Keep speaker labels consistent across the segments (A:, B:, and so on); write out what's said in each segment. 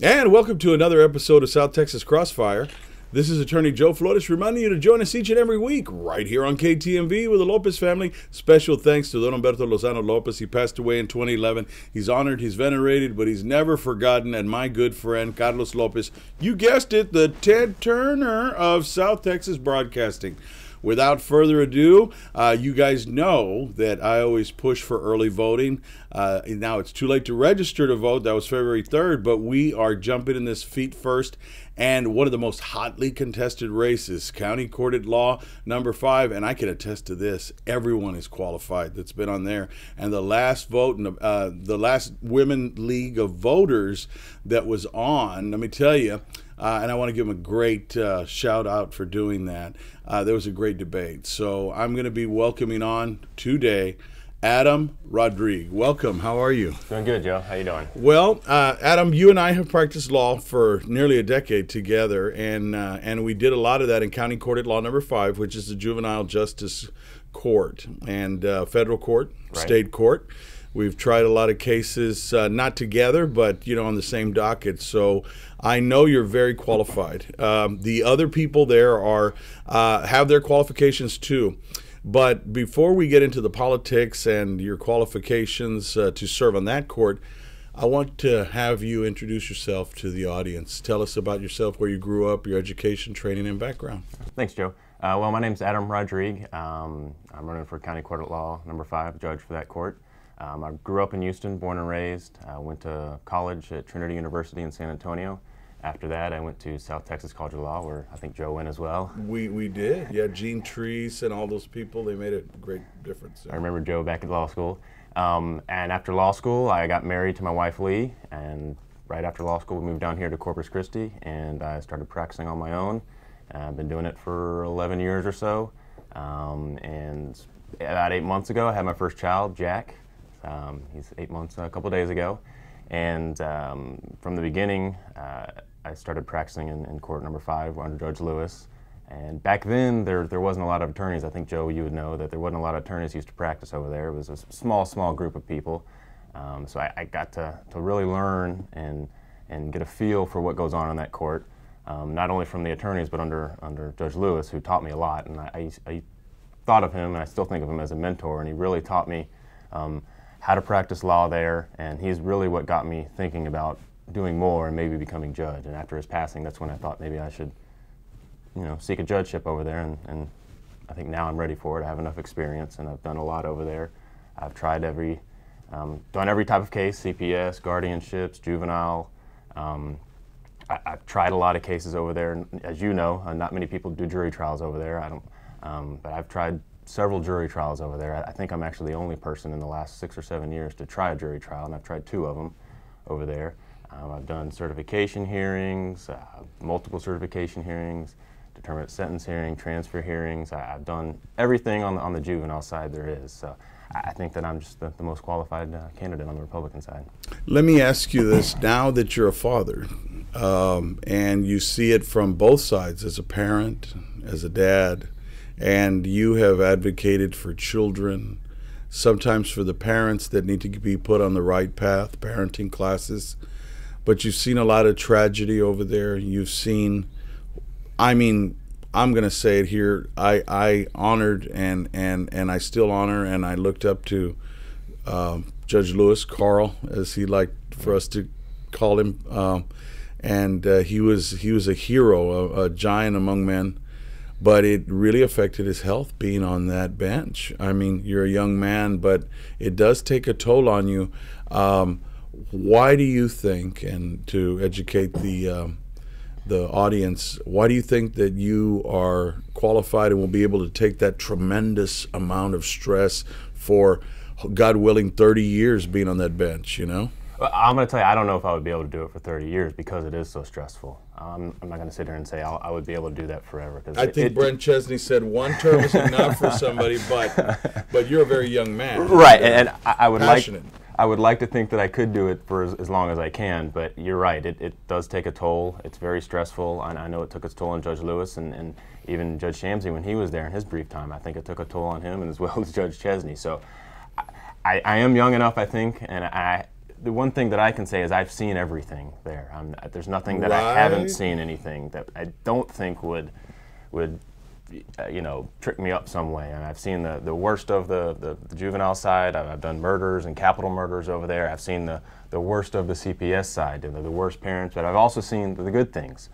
A: And welcome to another episode of South Texas Crossfire. This is Attorney Joe Flores reminding you to join us each and every week right here on KTMV with the Lopez family. Special thanks to Don Humberto Lozano Lopez. He passed away in 2011. He's honored, he's venerated, but he's never forgotten. And my good friend, Carlos Lopez, you guessed it, the Ted Turner of South Texas Broadcasting. Without further ado, you guys know that I always push for early voting. Now it's too late to register to vote. That was February 3rd, but we are jumping in this feet first. And one of the most hotly contested races, County Court at Law number 5. And I can attest to this. Everyone is qualified that's been on there. And the last vote, the last Women League of Voters that was on, let me tell you, and I want to give them a great shout out for doing that. There was a great debate. So I'm going to be welcoming on today Adam Rodrigue. Welcome. How are you?
B: Doing good, Joe. How you doing?
A: Well, Adam, you and I have practiced law for nearly a decade together, and we did a lot of that in County Court at Law number 5, which is the Juvenile Justice Court, and federal court,
B: Right.
A: state court. We've tried a lot of cases, not together, but on the same docket. So I know you're very qualified. The other people there have their qualifications too. But before we get into the politics and your qualifications to serve on that court, I want to have you introduce yourself to the audience. Tell us about yourself, where you grew up, your education, training, and background.
B: Thanks, Joe. Well, my name's Adam Rodrigue. I'm running for County Court at Law number 5, judge for that court. I grew up in Houston, born and raised. I went to college at Trinity University in San Antonio. After that, I went to South Texas College of Law, where I think Joe went as well.
A: We did. Yeah, Gene Treese and all those people, they made a great difference.
B: I remember Joe back at law school. And after law school, I got married to my wife, Lee. And right after law school, we moved down here to Corpus Christi, and I started practicing on my own. I've been doing it for 11 years or so. And about 8 months ago, I had my first child, Jack. He's 8 months a couple days ago. And from the beginning, I started practicing in court number 5 under Judge Lewis. And back then, there wasn't a lot of attorneys. I think, Joe, you would know that there wasn't a lot of attorneys who used to practice over there. It was a small group of people. So I got to really learn and get a feel for what goes on in that court, not only from the attorneys, but under Judge Lewis, who taught me a lot. And I thought of him, and I still think of him as a mentor, and he really taught me how to practice law there, and he's really what got me thinking about doing more and maybe becoming judge. And after his passing, that's when I thought maybe I should, seek a judgeship over there, and I think now I'm ready for it. I have enough experience, and I've done a lot over there. I've tried done every type of case, CPS, guardianships, juvenile. I've tried a lot of cases over there, and as you know, not many people do jury trials over there. But I've tried several jury trials over there. I think I'm actually the only person in the last 6 or 7 years to try a jury trial, and I've tried 2 of them over there. I've done certification hearings, multiple certification hearings, determinate sentence hearing, transfer hearings. I've done everything on the juvenile side there is. So I think that I'm just the most qualified candidate on the Republican side.
A: Let me ask you this, now that you're a father, and you see it from both sides, as a parent, as a dad, and you have advocated for children, sometimes for the parents that need to be put on the right path, parenting classes. But you've seen a lot of tragedy over there. You've seen, I'm going to say it here, I honored and I still honor, and I looked up to Judge Lewis, Carl, as he liked for us to call him. And he was a hero, a giant among men. But it really affected his health being on that bench. You're a young man, but it does take a toll on you. Why do you think, and to educate the audience, why do you think that you are qualified and will be able to take that tremendous amount of stress for, God willing, 30 years being on that bench,
B: Well, I'm going to tell you, I don't know if I would be able to do it for 30 years because it is so stressful. I'm not going to sit here and say I would be able to do that forever.
A: I think Brent Chesney said 1 term is enough for somebody, but you're a very young man.
B: Right, and I would
A: passionate.
B: I would like to think that I could do it for as long as I can, but you're right, it does take a toll. It's very stressful, and I know it took its toll on Judge Lewis and even Judge Shamsey when he was there in his brief time. I think it took a toll on him, and as well as Judge Chesney. So I am young enough, I think, and the one thing that I can say is I've seen everything there. There's nothing that I haven't seen anything that I don't think would you know, trick me up some way. And I've seen the worst of the juvenile side. I've done murders and capital murders over there. I've seen the worst of the CPS side, the worst parents, but I've also seen the good things,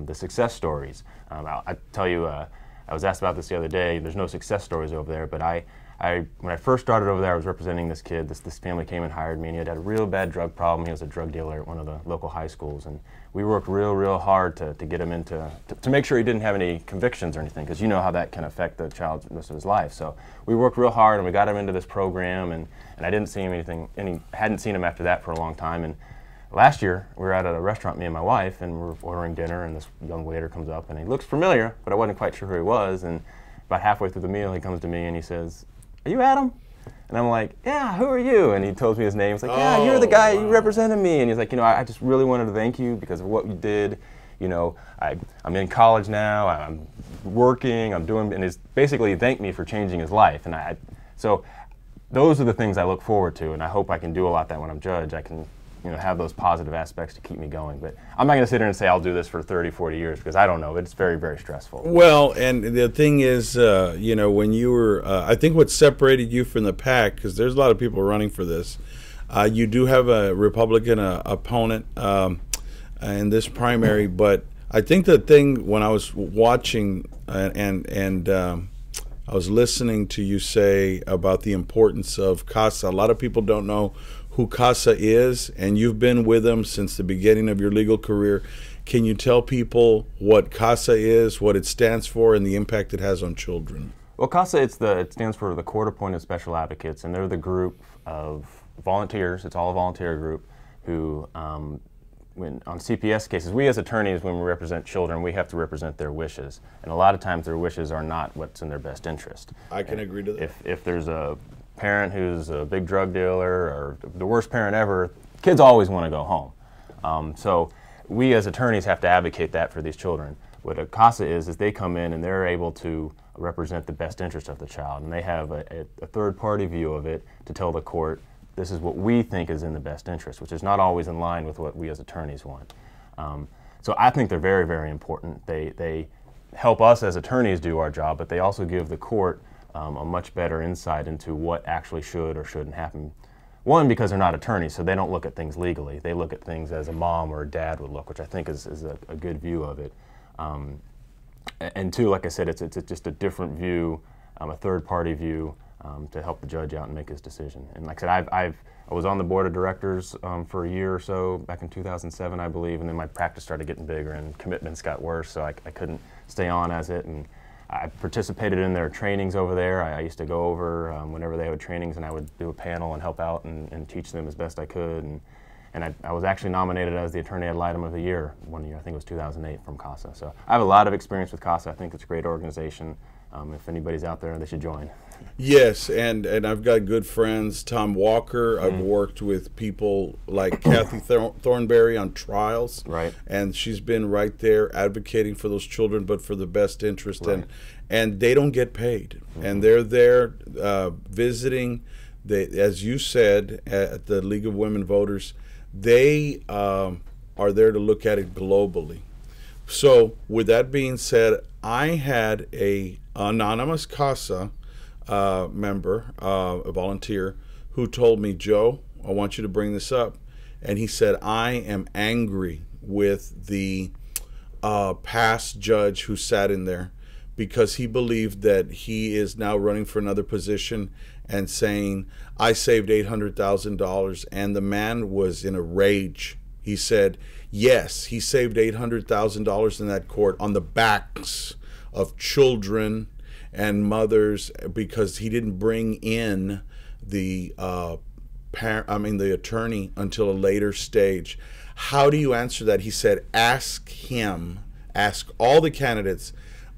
B: the success stories. I tell you, I was asked about this the other day. There's no success stories over there, but when I first started over there, I was representing this kid. This family came and hired me, and he had a real bad drug problem. He was a drug dealer at one of the local high schools, and we worked real hard to get him to make sure he didn't have any convictions or anything, because you know how that can affect the child the rest of his life. So we worked real hard, and we got him into this program, and I didn't see him hadn't seen him after that for a long time. And last year, we were at a restaurant, me and my wife, and we were ordering dinner, and this young waiter comes up, and he looks familiar, but I wasn't quite sure who he was. And about halfway through the meal, he comes to me and he says, "Are you Adam?" And I'm like, "Yeah, who are you?" And he tells me his name. He's like, "Yeah, you're the guy, you represented me." And he's like, "You know, I just really wanted to thank you because of what you did. You know, I'm in college now, I'm working, I'm doing," and he's basically thanked me for changing his life. And so those are the things I look forward to, and I hope I can do a lot of that when I'm judge. I can, you know, have those positive aspects to keep me going. But I'm not going to sit here and say I'll do this for 30, 40 years because I don't know. It's very stressful.
A: Well, and the thing is, you know, when you were, I think what separated you from the pack, because there's a lot of people running for this, you do have a Republican opponent in this primary, but I think the thing when I was watching and I was listening to you say about the importance of CASA, a lot of people don't know who CASA is, and you've been with them since the beginning of your legal career. Can you tell people what CASA is, what it stands for, and the impact it has on children?
B: Well, CASA, it stands for the Court-Appointed Special Advocates, and they're the group of volunteers. It's all a volunteer group who, when on CPS cases, we as attorneys, when we represent children, we have to represent their wishes, and a lot of times their wishes are not what's in their best interest.
A: I can agree to that.
B: If there's a parent who's a big drug dealer or the worst parent ever, kids always want to go home. So we as attorneys have to advocate that for these children. What a CASA is they come in and they're able to represent the best interest of the child, and they have a third-party view of it to tell the court, this is what we think is in the best interest, which is not always in line with what we as attorneys want. So I think they're very important. They help us as attorneys do our job, but they also give the court a much better insight into what actually should or shouldn't happen. One, because they're not attorneys, so they don't look at things legally. They look at things as a mom or a dad would look, which I think is a good view of it. And two, like I said, it's just a different view, a third-party view to help the judge out and make his decision. And like I said, I was on the board of directors for a year or so, back in 2007, I believe, and then my practice started getting bigger and commitments got worse, so I couldn't stay on as it. And I participated in their trainings over there. I used to go over whenever they had trainings, and I would do a panel and help out and teach them as best I could. And I was actually nominated as the Attorney Ad Litem of the Year one year. I think it was 2008 from CASA. So I have a lot of experience with CASA. I think it's a great organization. If anybody's out there, they should join.
A: Yes, and I've got good friends. Tom Walker, I've worked with people like Kathy Thornberry on trials.
B: Right.
A: And she's been right there advocating for those children, but for the best interest.
B: Right.
A: And they don't get paid. And they're there visiting, as you said, at the League of Women Voters. They are there to look at it globally. So with that being said, I had a anonymous CASA member, a volunteer, who told me, "Joe, I want you to bring this up." And he said, "I am angry with the past judge who sat in there because he believed that he is now running for another position and saying, I saved $800,000. And the man was in a rage. He said, yes, he saved $800,000 in that court on the backs of children and mothers because he didn't bring in the the attorney until a later stage. How do you answer that? He said, ask all the candidates,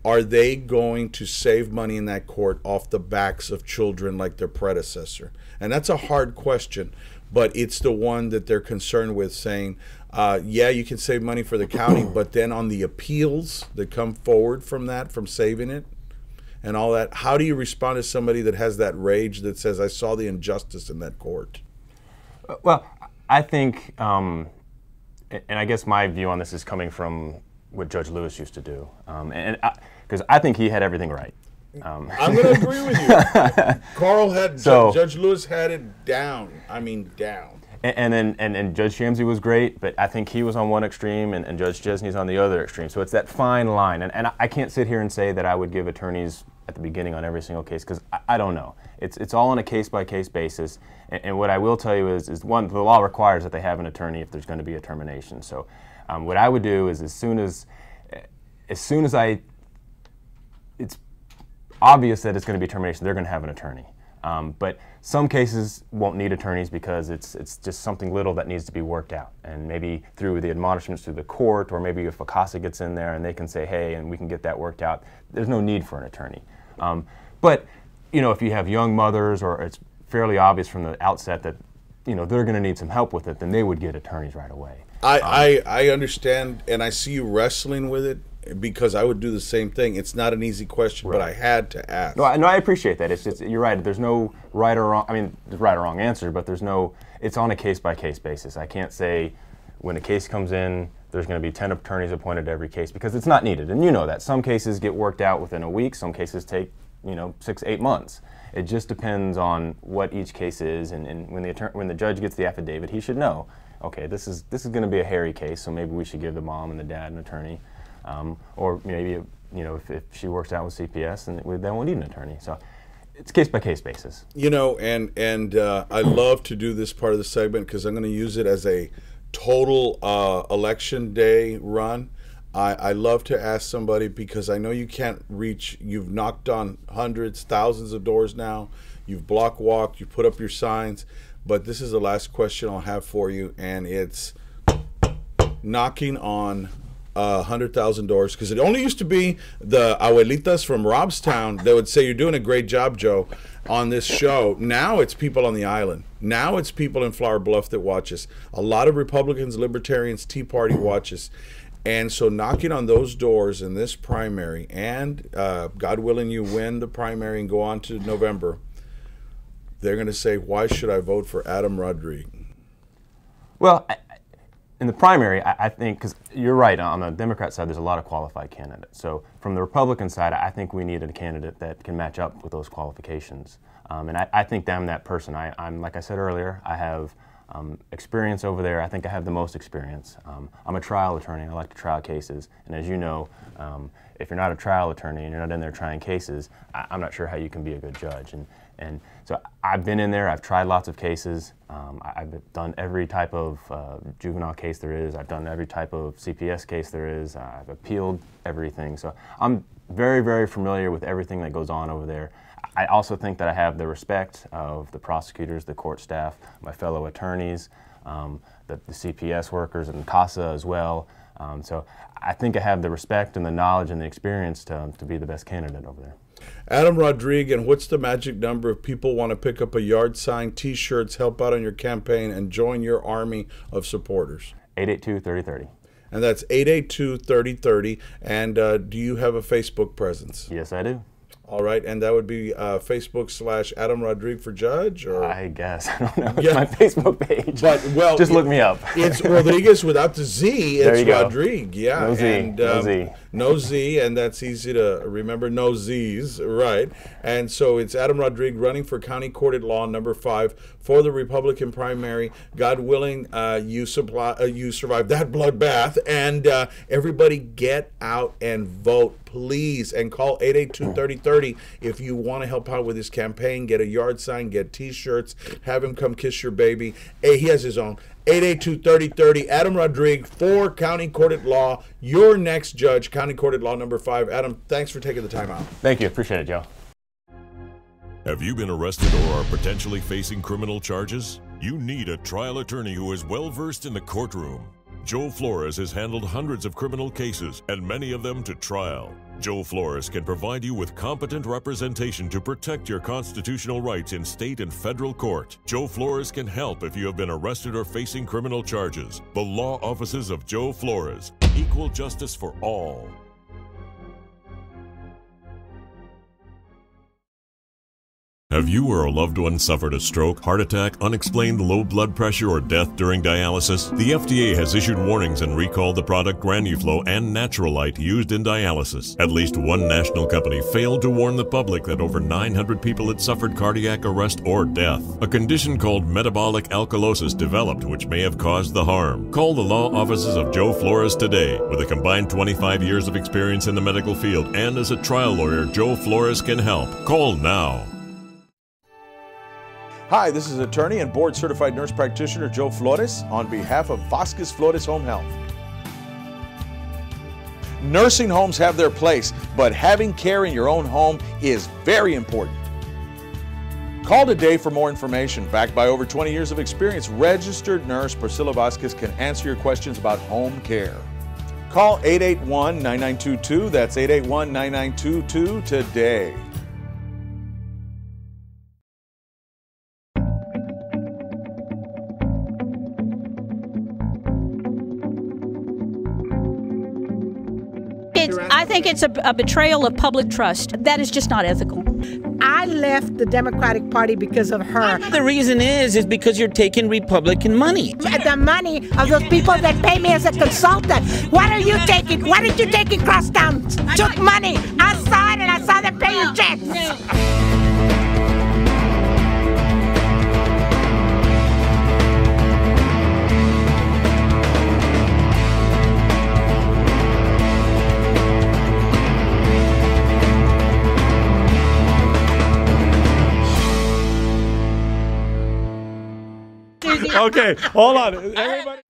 A: are they going to save money in that court off the backs of children like their predecessor? And that's a hard question, but it's the one that they're concerned with, saying, yeah, you can save money for the county, but then on the appeals that come forward from that, from saving it and all that, how do you respond to somebody that has that rage that says, I saw the injustice in that court?
B: Well, I think, and I guess my view on this is coming from what Judge Lewis used to do, because I think he had everything right.
A: I'm going to agree with you. Carl had, Judge Lewis had it down. I mean, down.
B: And Judge Shamsi was great, but I think he was on one extreme and Judge Chesney's on the other extreme. So it's that fine line. And I can't sit here and say that I would give attorneys at the beginning on every single case, because I don't know. It's all on a case-by-case basis. And what I will tell you is one, the law requires that they have an attorney if there's going to be a termination. So what I would do is as soon as it's obvious that it's going to be termination, they're going to have an attorney. But some cases won't need attorneys because it's just something little that needs to be worked out. And maybe through the admonishments through the court, or maybe if a CASA gets in there and they can say, hey, and we can get that worked out, there's no need for an attorney. But, you know, if you have young mothers, or it's fairly obvious from the outset that, you know, they're going to need some help with it, then they would get attorneys right away.
A: I understand, and I see you wrestling with it, because I would do the same thing. It's not an easy question, right, but I had to ask.
B: No, I appreciate that. It's just, you're right. There's no right or wrong. I mean, there's right or wrong answer, but there's no. It's on a case-by-case basis. I can't say when a case comes in, there's going to be 10 attorneys appointed to every case, because it's not needed. And you know that. Some cases get worked out within a week. Some cases take, 6-8 months. It just depends on what each case is, and when the judge gets the affidavit, he should know, okay, this is going to be a hairy case, so maybe we should give the mom and the dad an attorney. Or maybe, if she works out with CPS, then they won't need an attorney. So it's case-by-case basis.
A: And I love to do this part of the segment because I'm going to use it as a total election day run. I love to ask somebody, because I know you can't reach, you've knocked on hundreds, thousands of doors now, you've block walked, you put up your signs, but this is the last question I'll have for you, and it's knocking on 100,000 doors, because it only used to be the abuelitas from Robstown that would say, you're doing a great job, Joe, on this show. Now it's people on the island. Now it's people in Flower Bluff that watch us. A lot of Republicans, Libertarians, Tea Party watch us. And so knocking on those doors in this primary, and God willing you win the primary and go on to November, they're going to say, why should I vote for Adam Rodrigue?
B: Well, in the primary, I think, because you're right, on the Democrat side, there's a lot of qualified candidates. So from the Republican side, I think we need a candidate that can match up with those qualifications. And I think I'm that person. I'm like I said earlier, I have experience over there. I think I have the most experience. I'm a trial attorney. I like to trial cases. And as you know, if you're not a trial attorney and you're not in there trying cases, I'm not sure how you can be a good judge. And so I've been in there. I've tried lots of cases. I've done every type of juvenile case there is. I've done every type of CPS case there is. I've appealed everything. So I'm very, very familiar with everything that goes on over there. I also think that I have the respect of the prosecutors, the court staff, my fellow attorneys, the CPS workers, and CASA as well. So I think I have the respect and the knowledge and the experience to be the best candidate over there.
A: Adam Rodrigue, and what's the magic number if people want to pick up a yard sign, T-shirts, help out on your campaign, and join your army of supporters?
B: 882-3030.
A: And that's 882-3030. And do you have a Facebook presence?
B: Yes, I do.
A: All right, and that would be Facebook/Adam Rodrigue for Judge, or
B: I guess I don't know. It's my Facebook page.
A: But
B: just look me up.
A: It's Rodriguez without the Z. It's Rodrigue. Yeah,
B: no Z.
A: And,
B: no Z.
A: No Z, and that's easy to remember. No Z's, right? And so it's Adam Rodrigue running for County Court at Law number 5 for the Republican primary. God willing, you survive that bloodbath, and everybody get out and vote, please, and call 882-3030 if you want to help out with his campaign. Get a yard sign, get T-shirts, have him come kiss your baby. Hey, he has his own. 882-3030. Adam Rodrigue for County Court at Law, your next judge, County Court at Law number 5. Adam, thanks for taking the time out.
B: Thank you. Appreciate it, Joe.
C: Have you been arrested or are potentially facing criminal charges? You need a trial attorney who is well versed in the courtroom. Joe Flores has handled hundreds of criminal cases and many of them to trial. Joe Flores can provide you with competent representation to protect your constitutional rights in state and federal court. Joe Flores can help if you have been arrested or facing criminal charges. The law offices of Joe Flores. Equal justice for all. Have you or a loved one suffered a stroke, heart attack, unexplained low blood pressure, or death during dialysis? The FDA has issued warnings and recalled the product Granuflo and Naturalite used in dialysis. At least one national company failed to warn the public that over 900 people had suffered cardiac arrest or death. A condition called metabolic alkalosis developed, which may have caused the harm. Call the law offices of Joe Flores today. With a combined 25 years of experience in the medical field and as a trial lawyer, Joe Flores can help. Call now.
D: Hi, this is attorney and board-certified nurse practitioner Joe Flores on behalf of Vasquez Flores Home Health. Nursing homes have their place, but having care in your own home is very important. Call today for more information. Backed by over 20 years of experience, registered nurse Priscilla Vasquez can answer your questions about home care. Call 881-9922. That's 881-9922 today.
E: I think it's a betrayal of public trust. That is just not ethical.
F: I left the Democratic Party because of her.
G: The reason is because you're taking Republican money.
F: The money of those people that pay me as a consultant. What are you taking? Why did you take it Crosstown? Took money. I saw it and I saw them pay you checks.
D: Okay, hold on. Everybody.